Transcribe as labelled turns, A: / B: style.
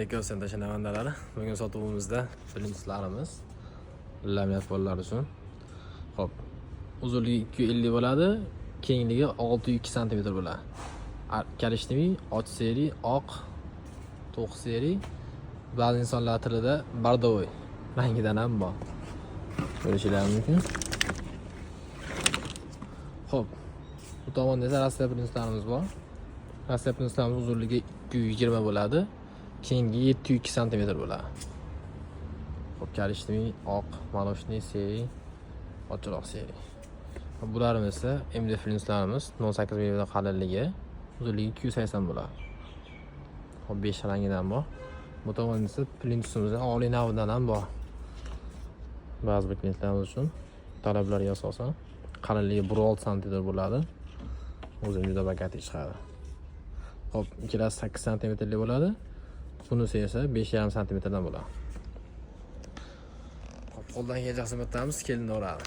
A: Sen tashanavandalari bugun sotuvimizda printslarimiz lamiyat bolalar uchun. Xo'p, uzunligi 250 bo'ladi, kengligi 602 sm bo'ladi. Kalishniy, och seri, oq, to'q seri, ba'zi insonlar tilida bardovoy rangidan ham bor. Ko'rishingiz mumkin. Xo'p, bu tomonda esa Rossiya printslarimiz bor. Rossiya printslarimiz uzunligi 220 bo'ladi. Kengi 702 sm bo'ladi. Xo'p, kalishniy, oq, maloshniy seri, ochiqroq seri. Bularimiz esa MD printslarimiz 18 mm qalinligi, uzunligi 280 bo'ladi. Xo'p, 5 rangidan bor. Bu tomonda esa printimizning oliy navidan ham bor. Ba'zi klientlarimiz uchun talablarga asosan qalinligi 1.6 sm bo'ladi. O'zim juda bakatli chiqadi. Xo'p, ikkilasi 8 sm bo'ladi. Bunisi esa 5,5 sm dan bo'ladi. Xo'p, qo'ldan kelgan xizmatlarimiz kelinib oladi.